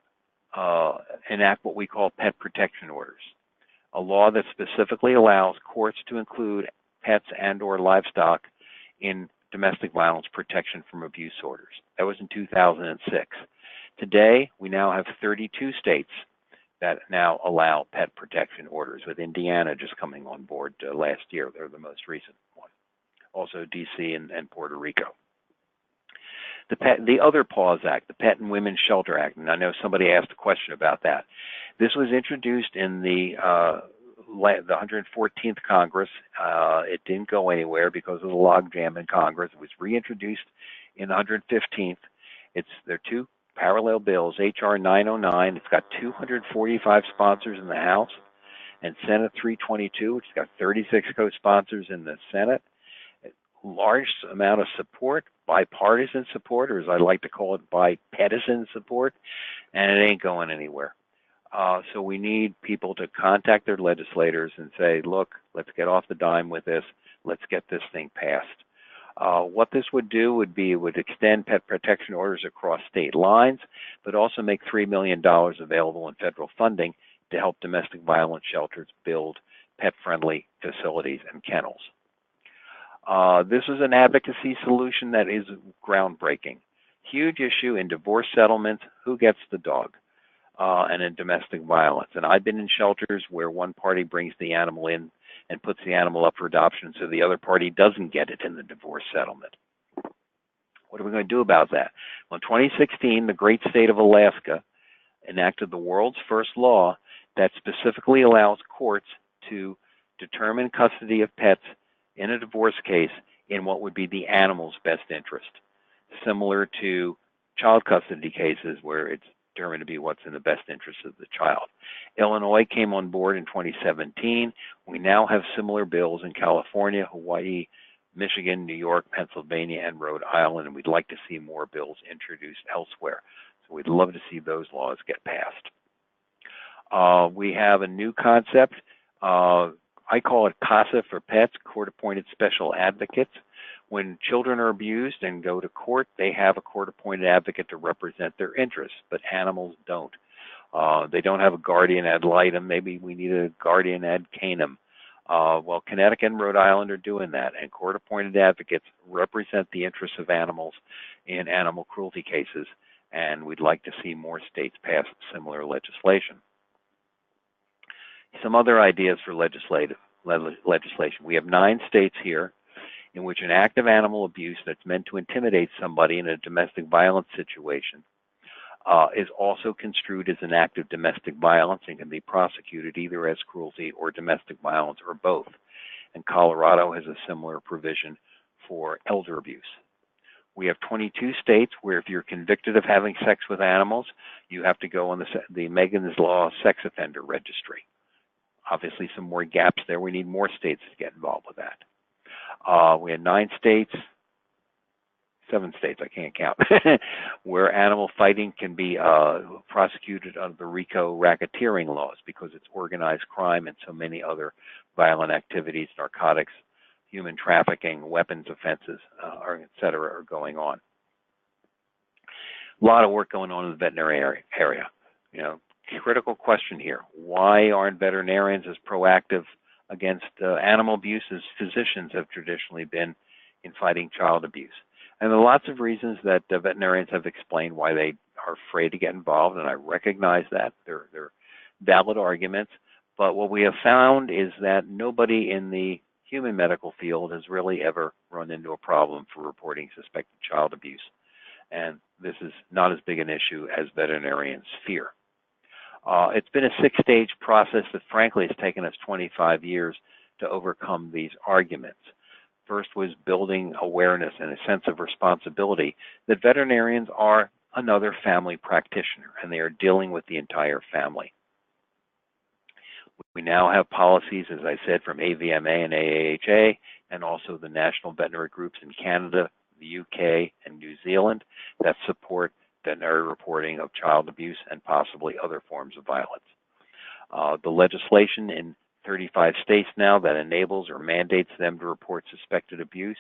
enact what we call pet protection orders, a law that specifically allows courts to include pets and or livestock in domestic violence protection from abuse orders. That was in 2006. Today, we now have 32 states that now allow pet protection orders, with Indiana just coming on board last year. They're the most recent one. Also D.C. and Puerto Rico. The other PAWS Act, the Pet and Women's Shelter Act, and I know somebody asked a question about that. This was introduced in the 114th Congress. It didn't go anywhere because of the logjam in Congress. It was reintroduced in the 115th. There are 2 parallel bills, H.R. 909. It's got 245 sponsors in the House, and Senate 322, which has got 36 co-sponsors in the Senate. Large amount of support, bipartisan support, or as I like to call it, bipartisan support, and it ain't going anywhere. So we need people to contact their legislators and say, look, let's get off the dime with this. Let's get this thing passed. What this would do would be it would extend pet protection orders across state lines, but also make $3 million available in federal funding to help domestic violence shelters build pet-friendly facilities and kennels. This is an advocacy solution that is groundbreaking. Huge issue in divorce settlements, who gets the dog, and in domestic violence. And I've been in shelters where one party brings the animal in and puts the animal up for adoption so the other party doesn't get it in the divorce settlement. What are we going to do about that? Well, in 2016, the great state of Alaska enacted the world's first law that specifically allows courts to determine custody of pets in a divorce case in what would be the animal's best interest, similar to child custody cases where it's determined to be what's in the best interest of the child. Illinois came on board in 2017. We now have similar bills in California, Hawaii, Michigan, New York, Pennsylvania, and Rhode Island, and we'd like to see more bills introduced elsewhere. So we'd love to see those laws get passed. We have a new concept. I call it CASA for pets, court-appointed special advocates. When children are abused and go to court, they have a court-appointed advocate to represent their interests, but animals don't. They don't have a guardian ad litem. Maybe we need a guardian ad canem. Well, Connecticut and Rhode Island are doing that, and court-appointed advocates represent the interests of animals in animal cruelty cases, and we'd like to see more states pass similar legislation. Some other ideas for legislation. We have 9 states here in which an act of animal abuse that's meant to intimidate somebody in a domestic violence situation is also construed as an act of domestic violence and can be prosecuted either as cruelty or domestic violence or both. And Colorado has a similar provision for elder abuse. We have 22 states where if you're convicted of having sex with animals, you have to go on the Megan's Law sex offender registry. Obviously, some more gaps there. We need more states to get involved with that. We had 9 states, 7 states, I can't count, where animal fighting can be prosecuted under the RICO racketeering laws because it's organized crime and so many other violent activities, narcotics, human trafficking, weapons offenses, et cetera, are going on. A lot of work going on in the veterinary area. You know, critical question here. Why aren't veterinarians as proactive against animal abuse as physicians have traditionally been in fighting child abuse? And there are lots of reasons that veterinarians have explained why they are afraid to get involved, and I recognize that. They're valid arguments. But what we have found is that nobody in the human medical field has really ever run into a problem for reporting suspected child abuse. And this is not as big an issue as veterinarians fear. It's been a 6-stage process that frankly has taken us 25 years to overcome these arguments. First was building awareness and a sense of responsibility that veterinarians are another family practitioner and they are dealing with the entire family. We now have policies, as I said, from AVMA and AAHA, and also the national veterinary groups in Canada, the UK, and New Zealand that support veterinary reporting of child abuse and possibly other forms of violence. The legislation in 35 states now that enables or mandates them to report suspected abuse,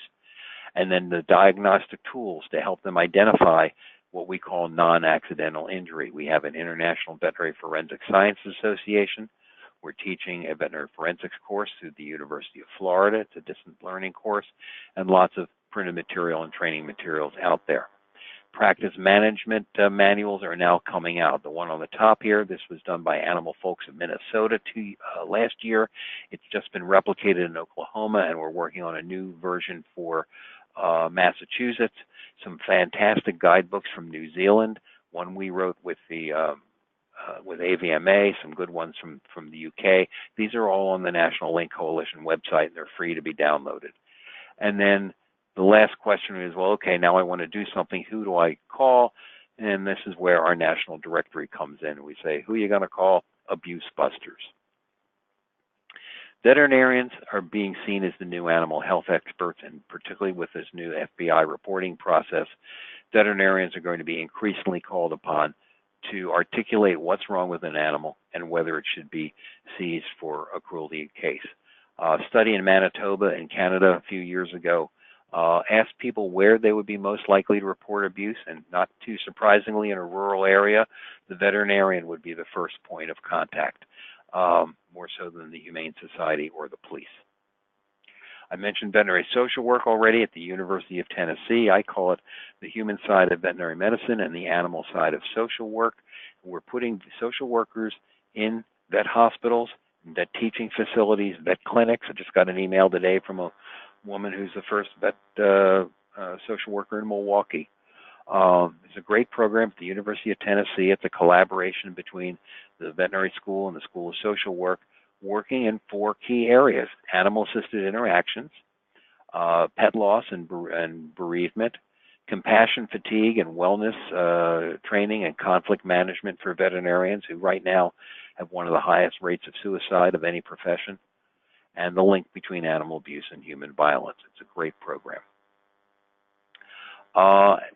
and then the diagnostic tools to help them identify what we call non-accidental injury. We have an International Veterinary Forensic Science Association. We're teaching a veterinary forensics course through the University of Florida. It's a distance learning course, and lots of printed material and training materials out there. Practice management manuals are now coming out. The one on the top here, this was done by Animal Folks of Minnesota last year. It's just been replicated in Oklahoma, and we're working on a new version for Massachusetts. Some fantastic guidebooks from New Zealand. One we wrote with AVMA, some good ones from the UK. These are all on the National Link Coalition website, and they're free to be downloaded. And then the last question is, well, okay, now I want to do something. Who do I call? And this is where our national directory comes in. We say, who are you going to call? Abuse busters. Veterinarians are being seen as the new animal health experts, and particularly with this new FBI reporting process, veterinarians are going to be increasingly called upon to articulate what's wrong with an animal and whether it should be seized for a cruelty case. A study in Manitoba in Canada a few years ago asked people where they would be most likely to report abuse, and not too surprisingly, in a rural area, the veterinarian would be the first point of contact, more so than the Humane Society or the police. I mentioned veterinary social work already at the University of Tennessee. I call it the human side of veterinary medicine and the animal side of social work. We're putting social workers in vet hospitals, vet teaching facilities, vet clinics. I just got an email today from a woman who's the first vet social worker in Milwaukee. It's a great program at the University of Tennessee. It's a collaboration between the veterinary school and the School of Social Work, working in 4 key areas: animal-assisted interactions, pet loss and bereavement, compassion, fatigue, and wellness training and conflict management for veterinarians who right now have one of the highest rates of suicide of any profession, and the link between animal abuse and human violence. It's a great program.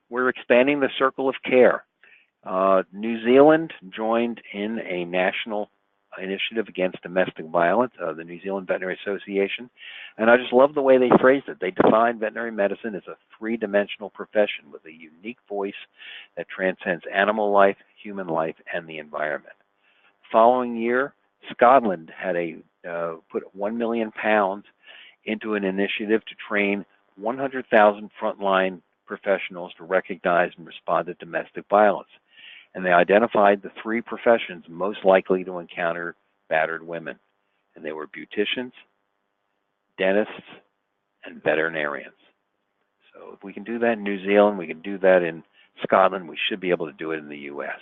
We're expanding the circle of care. New Zealand joined in a national initiative against domestic violence, the New Zealand Veterinary Association, and I just love the way they phrased it. They defined veterinary medicine as a 3-dimensional profession with a unique voice that transcends animal life, human life, and the environment. Following year, Scotland had put £1 million into an initiative to train 100,000 frontline professionals to recognize and respond to domestic violence. And they identified the 3 professions most likely to encounter battered women. And they were beauticians, dentists, and veterinarians. So if we can do that in New Zealand, we can do that in Scotland, we should be able to do it in the U.S.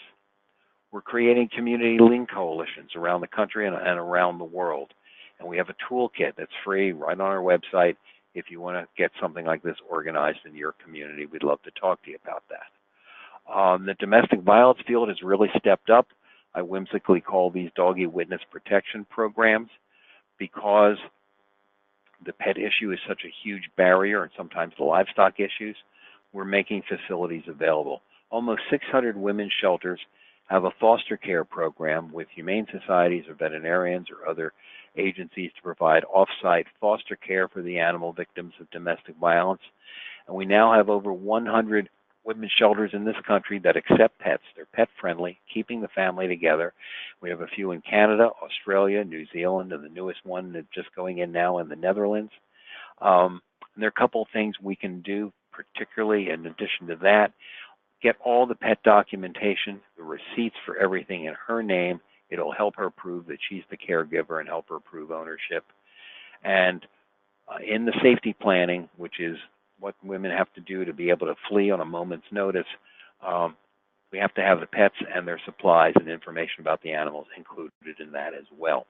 We're creating community link coalitions around the country and around the world. And we have a toolkit that's free right on our website. If you want to get something like this organized in your community, we'd love to talk to you about that. The domestic violence field has really stepped up. I whimsically call these doggy witness protection programs because the pet issue is such a huge barrier, and sometimes the livestock issues. We're making facilities available. Almost 600 women's shelters have a foster care program with humane societies or veterinarians or other agencies to provide off-site foster care for the animal victims of domestic violence. And we now have over 100 women's shelters in this country that accept pets. They're pet-friendly, keeping the family together. We have a few in Canada, Australia, New Zealand, and the newest one that's just going in now in the Netherlands. And there are a couple of things we can do, particularly in addition to that. Get all the pet documentation, the receipts for everything in her name. It'll help her prove that she's the caregiver and help her prove ownership. And In the safety planning, which is what women have to do to be able to flee on a moment's notice, we have to have the pets and their supplies and information about the animals included in that as well.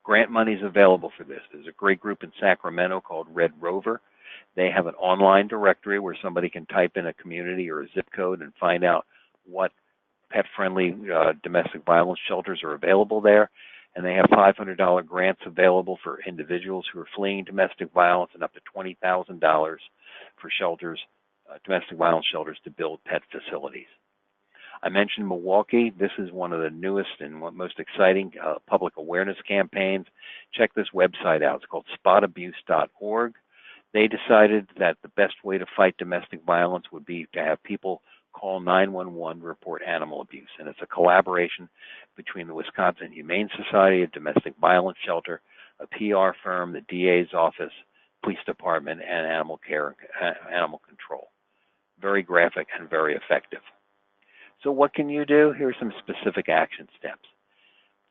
Grant money is available for this. There's a great group in Sacramento called Red Rover. They have an online directory where somebody can type in a community or a zip code and find out what pet-friendly domestic violence shelters are available there. And they have $500 grants available for individuals who are fleeing domestic violence and up to $20,000 for shelters, domestic violence shelters, to build pet facilities. I mentioned Milwaukee. This is one of the newest and most exciting public awareness campaigns. Check this website out. It's called spotabuse.org. They decided that the best way to fight domestic violence would be to have people call 911 to report animal abuse. And it's a collaboration between the Wisconsin Humane Society, a domestic violence shelter, a PR firm, the DA's office, police department, and animal care, animal control. Very graphic and very effective. So what can you do? Here are some specific action steps.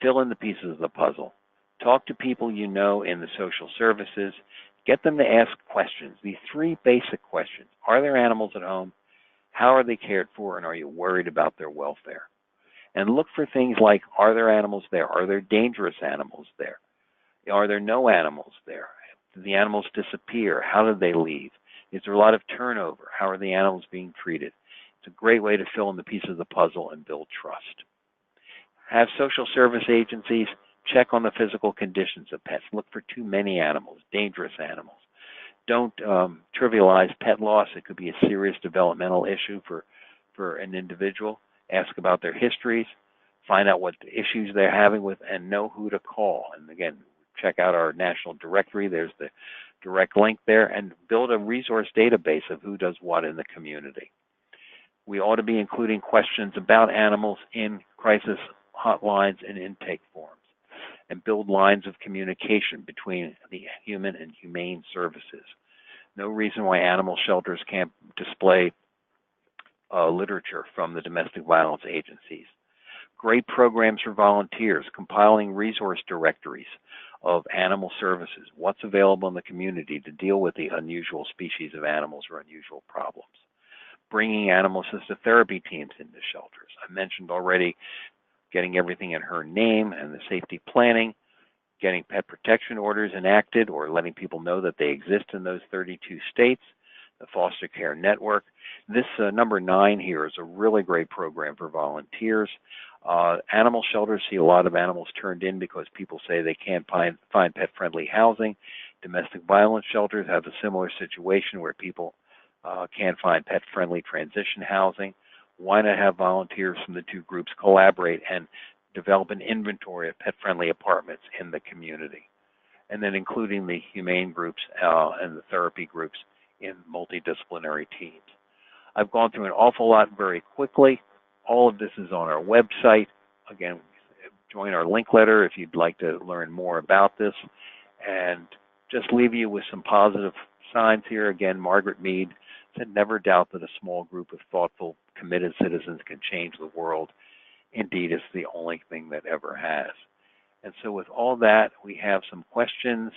Fill in the pieces of the puzzle. Talk to people you know in the social services. Get them to ask questions. These three basic questions. Are there animals at home? How are they cared for? And are you worried about their welfare? And look for things like, are there animals there? Are there dangerous animals there? Are there no animals there? Do the animals disappear? How did they leave? Is there a lot of turnover? How are the animals being treated? It's a great way to fill in the pieces of the puzzle and build trust. Have social service agencies check on the physical conditions of pets. Look for too many animals, dangerous animals. Don't trivialize pet loss. It could be a serious developmental issue for an individual. Ask about their histories. Find out what issues they're having with, and know who to call. And again, check out our national directory. There's the direct link there. And build a resource database of who does what in the community. We ought to be including questions about animals in crisis hotlines and intake forms, and build lines of communication between the human and humane services. No reason why animal shelters can't display literature from the domestic violence agencies. Great programs for volunteers, compiling resource directories of animal services, what's available in the community to deal with the unusual species of animals or unusual problems. Bringing animal-assisted therapy teams into shelters. I mentioned already getting everything in her name and the safety planning, getting pet protection orders enacted or letting people know that they exist in those 32 states, the foster care network. This number 9 here is a really great program for volunteers. Animal shelters see a lot of animals turned in because people say they can't find pet-friendly housing. Domestic violence shelters have a similar situation where people can't find pet-friendly transition housing. Why not have volunteers from the two groups collaborate and develop an inventory of pet-friendly apartments in the community? And then including the humane groups and the therapy groups in multidisciplinary teams. I've gone through an awful lot very quickly. All of this is on our website. Again, join our link letter if you'd like to learn more about this. And just leave you with some positive signs here. Again, Margaret Mead said, never doubt that a small group of thoughtful, committed citizens can change the world. Indeed, it's the only thing that ever has. And so with all that, we have some questions.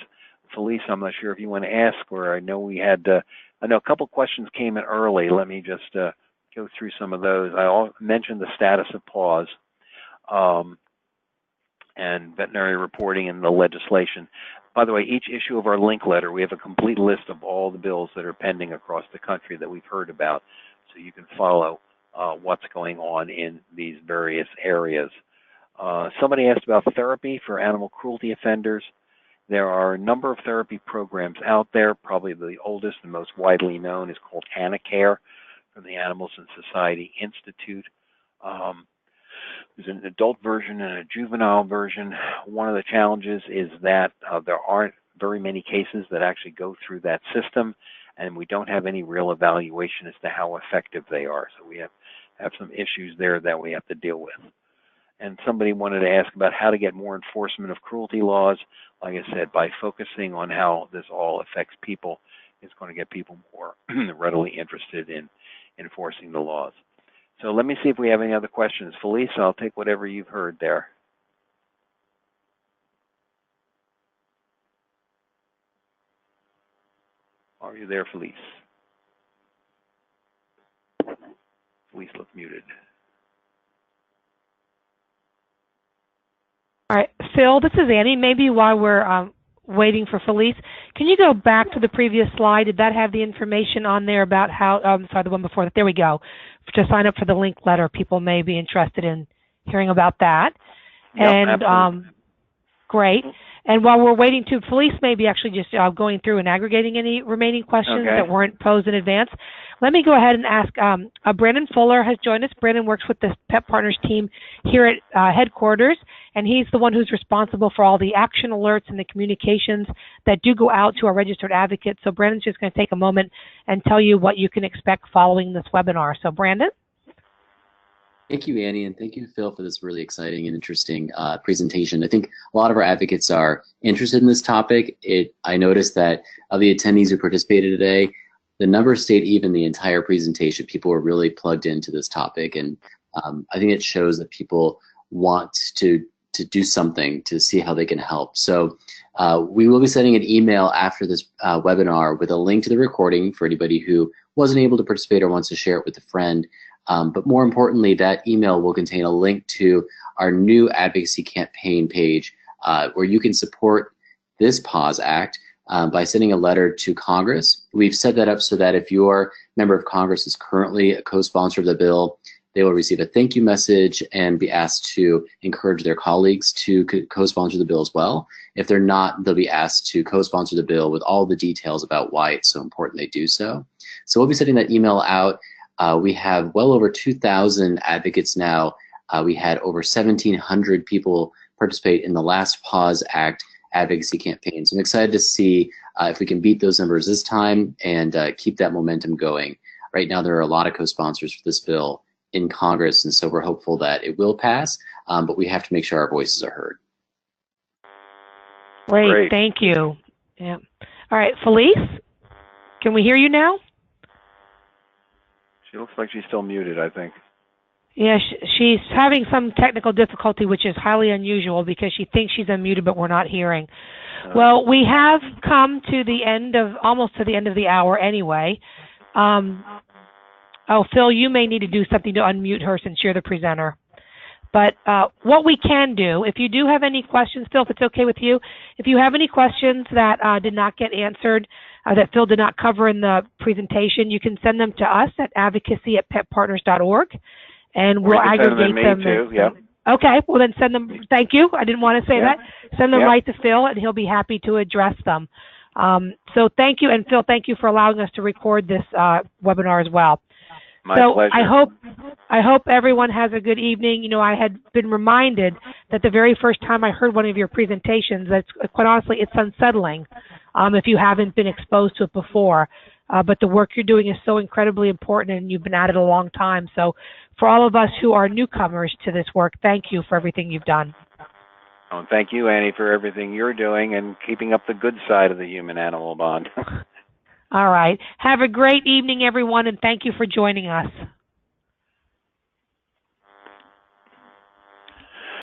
Felice, I'm not sure if you want to ask, or I know we had, I know a couple questions came in early. Let me just go through some of those. I mentioned the status of PAWS and veterinary reporting and the legislation. By the way, each issue of our link letter, we have a complete list of all the bills that are pending across the country that we've heard about, so you can follow what's going on in these various areas. Somebody asked about therapy for animal cruelty offenders. There are a number of therapy programs out there. Probably the oldest and most widely known is called Anacare from the Animals and Society Institute. There's an adult version and a juvenile version. One of the challenges is that there aren't very many cases that actually go through that system, and we don't have any real evaluation as to how effective they are. So we have some issues there that we have to deal with. And somebody wanted to ask about how to get more enforcement of cruelty laws. Like I said, by focusing on how this all affects people, it's going to get people more readily interested in enforcing the laws. So let me see if we have any other questions. Felice, I'll take whatever you've heard there. Are you there, Felice? Felice looks muted. All right, Phil, this is Annie. Maybe while we're waiting for Felice, can you go back to the previous slide? Did that have the information on there about how, sorry, the one before that, there we go, to sign up for the link letter? People may be interested in hearing about that. Yep, and great. And while we're waiting to, Felice may be actually just going through and aggregating any remaining questions that weren't posed in advance. Let me go ahead and ask, Brandon Fuller has joined us. Brandon works with the Pet Partners team here at headquarters, and he's the one who's responsible for all the action alerts and the communications that do go out to our registered advocates. So Brandon's just going to take a moment and tell you what you can expect following this webinar. So Brandon? Thank you, Annie, and thank you, Phil, for this really exciting and interesting presentation. I think a lot of our advocates are interested in this topic. I noticed that of the attendees who participated today, the numbers stayed even the entire presentation. People were really plugged into this topic, and I think it shows that people want to do something to see how they can help. So we will be sending an email after this webinar with a link to the recording for anybody who wasn't able to participate or wants to share it with a friend. But more importantly, that email will contain a link to our new advocacy campaign page where you can support this PAWS Act by sending a letter to Congress. We've set that up so that if your member of Congress is currently a co-sponsor of the bill, they will receive a thank you message and be asked to encourage their colleagues to co-sponsor the bill as well. If they're not, they'll be asked to co-sponsor the bill with all the details about why it's so important they do so. So we'll be sending that email out. We have well over 2,000 advocates now. We had over 1,700 people participate in the last PAWS Act advocacy campaign. So I'm excited to see if we can beat those numbers this time and keep that momentum going. Right now, there are a lot of co-sponsors for this bill in Congress, and so we're hopeful that it will pass, but we have to make sure our voices are heard. Great. Thank you. Yeah. All right, Felice, can we hear you now? She looks like she's still muted, I think. Yeah, she's having some technical difficulty, which is highly unusual because she thinks she's unmuted, but we're not hearing. Well, we have come to the end of, almost to the end of the hour anyway. Oh, Phil, you may need to do something to unmute her since you're the presenter. But what we can do, if you do have any questions, Phil, if it's okay with you, if you have any questions that did not get answered, that Phil did not cover in the presentation, you can send them to us at advocacy@petpartners.org, and we'll aggregate them. Too, yeah. Okay, well then send them. Thank you. I didn't want to say that. Send them right to Phil, and he'll be happy to address them. So thank you, and Phil, thank you for allowing us to record this webinar as well. My pleasure. I hope everyone has a good evening. You know, I had been reminded that the very first time I heard one of your presentations, that's quite honestly, it's unsettling if you haven't been exposed to it before. But the work you're doing is so incredibly important, and you've been at it a long time. So for all of us who are newcomers to this work, thank you for everything you've done. Oh, thank you, Annie, for everything you're doing and keeping up the good side of the human-animal bond. All right. Have a great evening, everyone, and thank you for joining us.